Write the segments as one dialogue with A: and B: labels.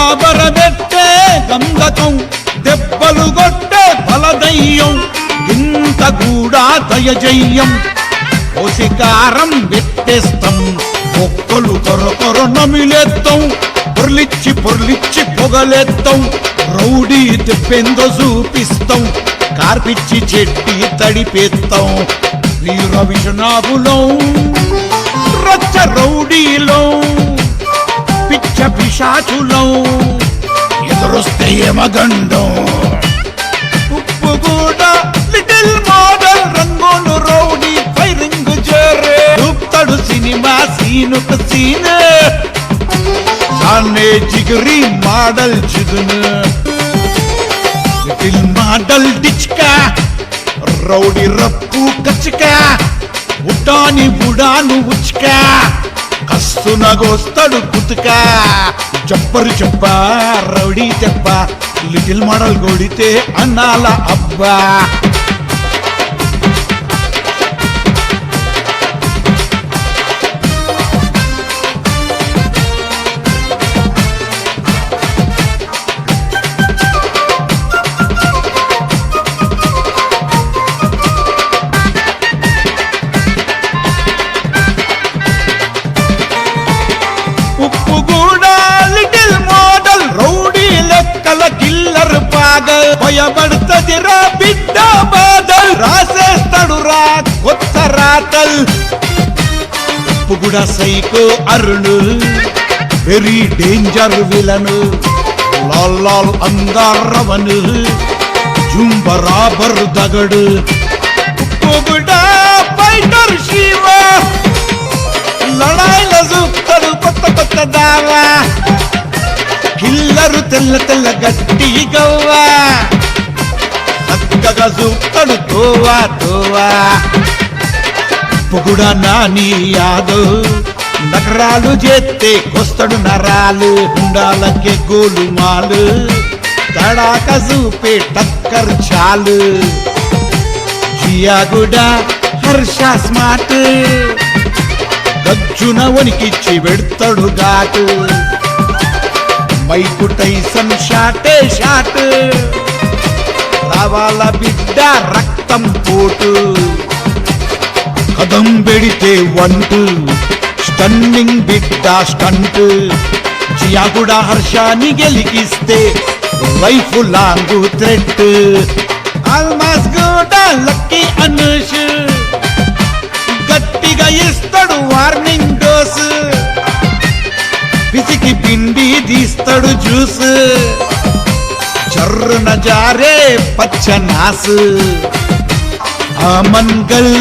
A: గాబరబెట్టే గంధకం దెబ్బలు కొట్టే బలదయ్యం ఇంత కూడా దయజయ్యం పోసికారం పెట్టేస్తాం ఒక్కలు కొర నమిలేస్తాం పొర్లిచ్చి పొగలేస్తాం రౌడీ తెప్పెందో చూపిస్తాం కార్పిచ్చి చెట్టి తడిపేస్తాం వీర విషనాగులం రచ్చ రౌడీలం పిచ్చ పిశాచులం ఎదురొస్తే ఏమగండం ఉప్పు కూడా లిటిల్ మోడల్ రంగోను రౌడీ ఫైరింగ్ జరే చూపుతాడు సినిమా సీనుకు సీన్ సానే జిగరి మోడల్ చిగును లిటిల్ మోడల్ డిచ్కా రౌడీ రప్పు కచ్చికా ఉటాని బుడాను ఉచ్కా కస్తునగోస్తాడు కుతుకా జబ్బరు చెప్ప రౌడీ చెప్ప లిటిల్ మోడల్ గోడితే అన్నాల అబ్బా కిల్లర్ పాగల్ భయపడుతుందిరా బిడ్డ బాధల్ రాసేస్తాడు రా కొత్త రాతల్ ఉప్పు కూడా psycho Arun very danger villain లాల్ లాల్ అంగారవను జుంబ రాబర్ దగడు ఉప్పు కూడా ఫైటర్ శివ లడాయిల చూపుతాడు కొత్త దావా కిల్లరు తెల్ల గట్టి గవ్వా చక్కగా చూపుతాడు తోవా పొగుడా నాని యాదవ్ నగరాలు చేస్తే కొస్తాడు నరాలు ఉండాలకే గోలుమాలు తడాక చూపే టక్కర్ చాలు జియాగుడా హర్ష స్మార్ట్ గజ్జున వణికిచ్చి పెడతాడు ఘాటు మైకు టైసన్ షాటే షాట్ రావాల బిడ్డ రక్తం పోటు కదం పెడితే వంటు స్టన్నింగ్ బిడ్డ స్టంట్ జియాగుడా హర్షాన్ని గెలికిస్తే లైఫ్ లాంగ్ థ్రెట్ ఆల్మాస్ కూడా లక్కీ అనుష్ గట్టిగా ఇస్తాడు వార్నింగ్ డోస్ పిసికి పిండి తీస్తాడు జ్యూస్ చర్రున జారే పచ్చనాసు ఆమన్ గల్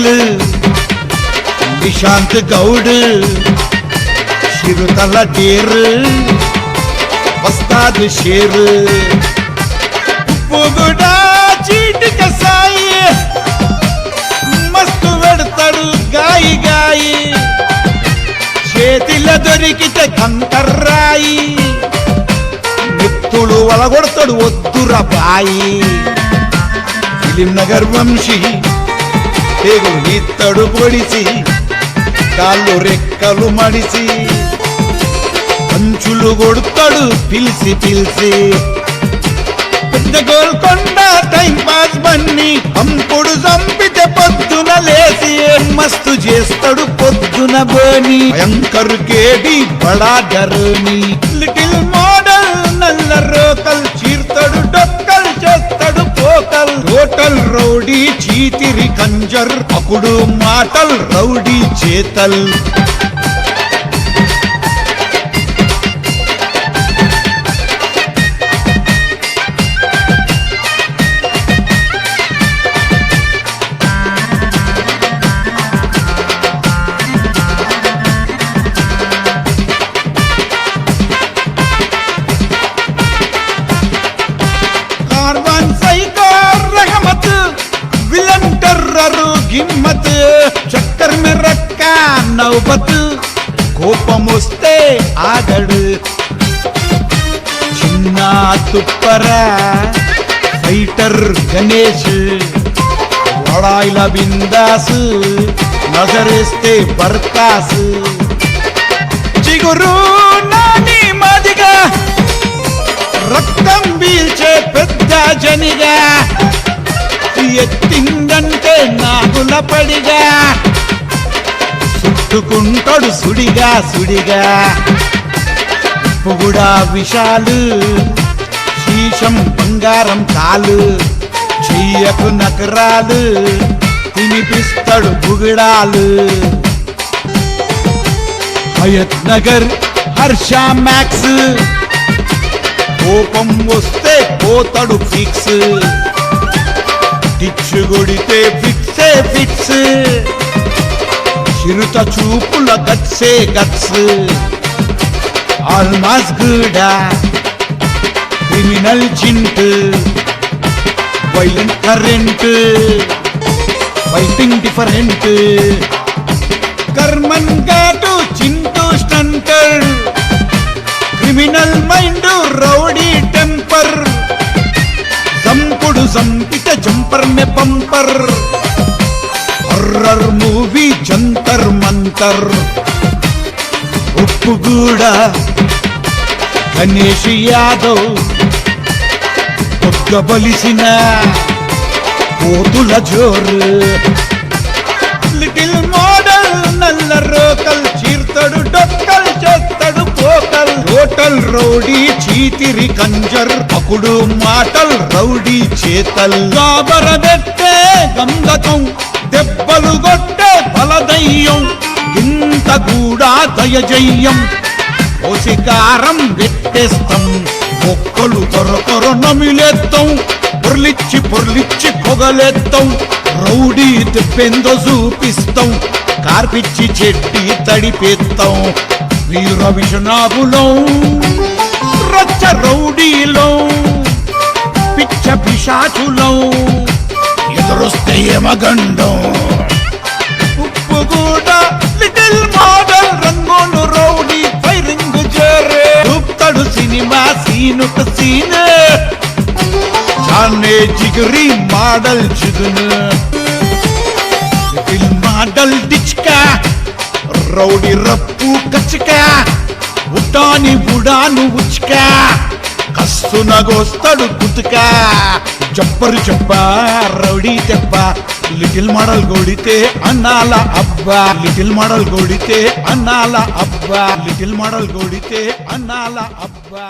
A: నిశాంత్ గౌడ్ చిరుతల డేర్ వస్తాదు షేర్ పొగుడా చీటిక సాయి మస్తు పెడతాడు గాయి చేతిలో దొరికితే కంకర్రాయి నెత్తులు వలగొడతాడు వద్దురా బాయి ఫిలిం నగర్ వంశీ పేగులు నీత్తడు పొడిసి కాళ్ళు రెక్కలు మడిసి పంచులు కొడతాడు పిలిచి పెద్ద గోల్కొండ టైం పాస్ బన్ని అంపుడు చంపితే పొద్దున లేసి మస్తు చేస్తాడు పొద్దున బోని భయంకర్ కేడి బడా డరోని లిటిల్ మోడల్ నల్ల రోకల్ చీర్తాడు డొక్కల్ చేస్తాడు పోకల్ టోటల్ రౌడీ చీతిరి కంజర్ అకుడు మాటల్ రౌడీ చేతల్ హిమ్మత్ చక్కర్ మే రక్కా నౌబత్ కోపమొస్తే ఆగడు చిన్న తుప్పర ఫైటర్ గణేష్ లడాయిల బిందాస్ నజరేస్తే బర్కాస్ చిగురు నాని మాదిగా శనిగా ఎత్తిందంటే నాగుల పడిగా చుట్టుకుంటాడు సుడిగా సుడిగా పొగుడా విషాలు శీషం బంగారం కాలు చెయ్యకు నకరాలు తినిపిస్తాడు బుగిడాలు హయత్ నగర్ హర్ష మ్యాక్స్ కోపం వస్తే పోతాడు ఫిక్స్ టిచ్చు కొడితే ఫిక్సే ఫిక్స్ చిరుత చూపుల గట్సే గట్స్ ఆల్మాస్ గూడా క్రిమినల్ చింట్ వైలెంట్ కరెంట్ ఫైటింగ్ డిఫరెంట్ కర్మన్ ఘాటు Chintu stunter criminal mind rowdy temper సంపుడు సంపిట జంపర్ మే పంపర్ హర్రర్ మూవీ జంతర్ మంతర్ ఉప్పుగూడ గణేష్ యాదవ్ ఒక్కబలిసిన కోతుల జోరు లిటిల్ మోడల్ నల్ల రోకల్ చీర్తడు డొక్కల్ చేస్తాడు పోకల్ హోటల్ రౌడీ చీతిరి కంజర్ అకుడు మాటల్ రౌడీ చేతల్ గాబరబెట్టే గంధకం దెబ్బలు కొట్టే బలదయ్యం ఇంత కూడా దయజయ్యం ఓసికారం పెట్టేస్తాం మొక్కలు త్వర నమిలేస్తాం పొర్లిచ్చి పొర్లిచ్చి పొగలేస్తాం రౌడీ దెబ్బెందో చూపిస్తాం కార్పిచ్చి చెట్టి తడిపేస్తాం వీర విషనాగులం రచ్చ రౌడీలం పిచ్చ పిశాచులం ఎదురొస్తే యమగండం ఉప్పుగూడ లిటిల్ మోడల్ రంగోలు రౌడీ ఫైరింగ్ జరే చూపుతాడు సినిమా సీను సీన్ చానే జిగరి మోడల్ జిగును లిటిల్ మోడల్ డిచ్కా రౌడీ రప్పు కచ్చికా ఉటాని బుడాను ఉచ్కా కస్సునగోస్తాడు గుతుకా జబ్బరు చెప్ప రౌడీ తెప్ప లిటిల్ మోడల్ గోడితే అన్నాల అబ్బా లిటిల్ మోడల్ గోడితే అన్నాల అబ్బా లిటిల్ మోడల్ గోడితే అన్నాల అబ్బా